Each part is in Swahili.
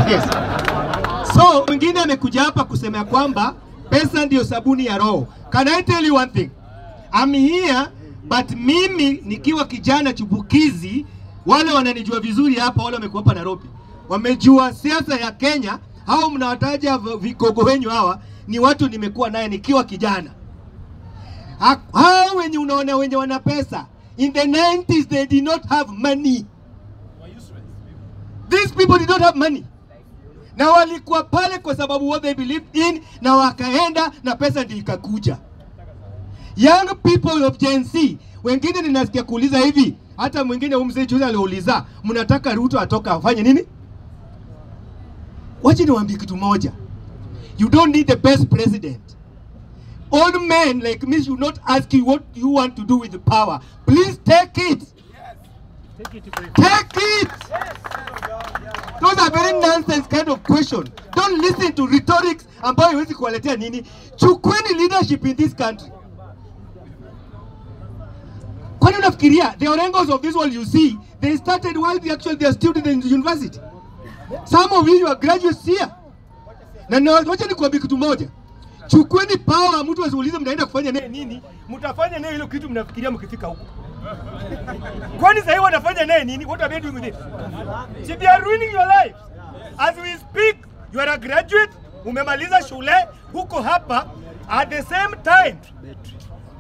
Yes. So mwingine amekuja hapa kusema kwamba pesa ndio sabuni ya roho. Can I tell you one thing? I'm here, but mimi nikiwa kijana chubukizi, wale wananijua vizuri hapa, wale wamekuwa hapa Nairobi, wamejua siasa ya Kenya. Hao mnawataja vigogo wenyu hawa ni watu nimekuwa naye nikiwa kijana. Hao wenye unaona wenye wana pesa, in the 90s they did not have money. These people did not have money. Na walikuwa pale kwa sababu what they believed in, na wakaenda na pesa ndio ikakuja. Young people of Gen Z, wengine ninasikia kuuliza hivi, hata mwingine mzee juzi aliuliza, mnataka Ruto atoka afanye nini? Wacha niwaambie kitu moja. You don't need the best president. Old men like me should not ask you what you want to do with the power. Please take it. Yes. Take it. Yes. Those are very nonsense kind of question. Don't listen to rhetorics ambayo haiwezi kuwaletea nini. Chukueni leadership in this country. Kwani unafikiria the Orengos of this world you see, they started while they are students in the university. Some of you are graduates here. Na wacha nikuambie kitu moja. Chukueni power, mtu asiulize mnaenda kufanya nini, mtafanya nayo ile kitu mnafikiria mkifika huko. Kwani sasa wanafanya nayo nini? What are they doing with it? So they are ruining your life. As we speak, you are a graduate, umemaliza shule, huko hapa, at the same time,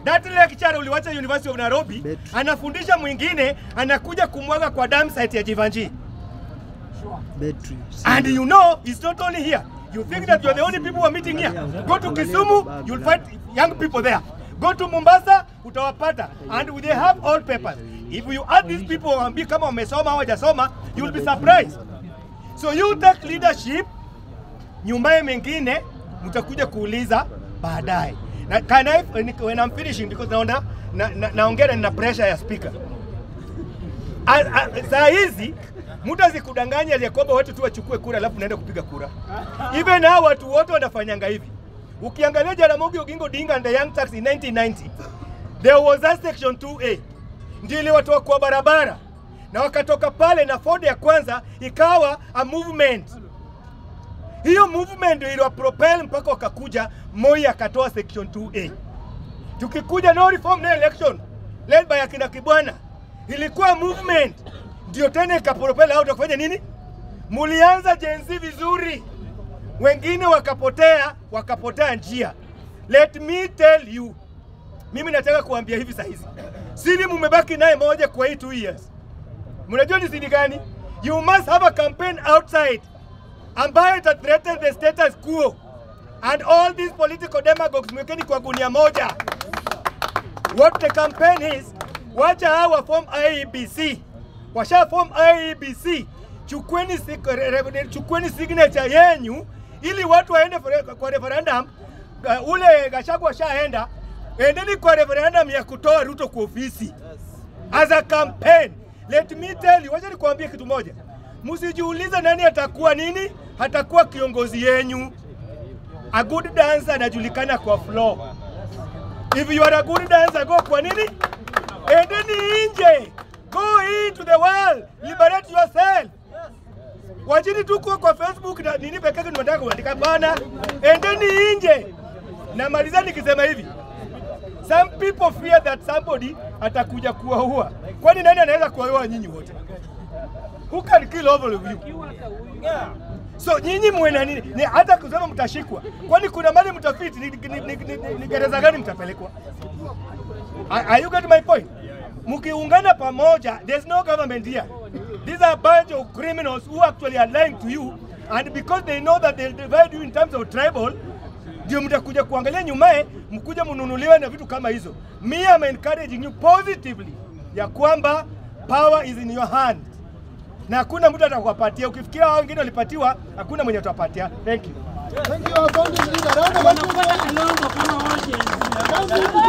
that lecturer uliwacha University of Nairobi, anafundisha mwingine, anakuja kumwaga kwa dam site ya Jivanji. And you know, it's not only here. You think that you are the only people who are meeting here. Go to Kisumu, you'll find young people there. Go to Mombasa, utawapata. And they have all papers. If you add these people and kama wamesoma au hajasoma, you'll be surprised. So you take leadership, nyumbaye mengine, mutakuja kuuliza baadaye. Can I, when I'm finishing, because naongea na pressure ya speaker. Saa hizi, muda zikudanganya ya kwamba watu tu wachukue kura alafu naenda kupiga kura. Even hao watu wote wanafanyanga hivi. Ukiangalia Jaramogi Oginga Odinga and the Young Turks in 1990, there was a section 2A. Ndio ile watu kwa barabara. Na wakatoka pale na Ford ya kwanza ikawa a movement. Hiyo movement ndio iliwa propel mpaka wakakuja Moi akatoa section 2A. Tukikuja no reform no election led by akina Kibwana. Ilikuwa movement. Ndio tena ikapropel out kufanya nini? Mulianza Gen Z vizuri. Wengine wakapotea njia. Let me tell you. Mimi nataka kuambia hivi saizi. Siri mumebaki naye moja kwa hii 2 years. Mnajua ni siri gani? You must have a campaign outside ambayo ita threaten the status quo. And all these political demagogues mwekeni kwa gunia moja. What the campaign is, wacha hawa form IEBC. Washa form IEBC, chukueni signature yenyu ili watu waende kwa referendum. Ule Gachagua shaenda, endeni kwa referendum ya kutoa Ruto kwa ofisi. As a campaign, let me tell you, wacha nikuambie kitu moja. Msijiulize nani atakuwa nini, hatakuwa kiongozi yenyu. A good dancer anajulikana kwa floor. If you are a good dancer, go kwa nini? Endeni nje. Go into the world, liberate yourself. Wajini tuko kwa Facebook na nini pekee tunataka kuandika bana. Endeni nje. Na maliza nikisema hivi. Some people fear that somebody atakuja kuwaua. Kwani nani anaweza kuwaua nyinyi wote? Who can kill all of you? So nyinyi muena nini? Ni hata kusema mtashikwa. Kwani kuna mali mtafiti ni gereza gani mtapelekwa? Are you getting my point? Mukiungana pamoja, there's no government here. These are a bunch of criminals who actually are lying to you, and because they know that they'll divide you in terms of tribal, ndio mtakuja kuangalia nyumae, mkuja mnunuliwe na vitu kama hizo. Me, I'm encouraging you positively ya kwamba power is in your hand. Na hakuna mtu atakupatia. Ukifikiria wao wengine walipatiwa, hakuna mwenye atapatia. Thank you. Thank you.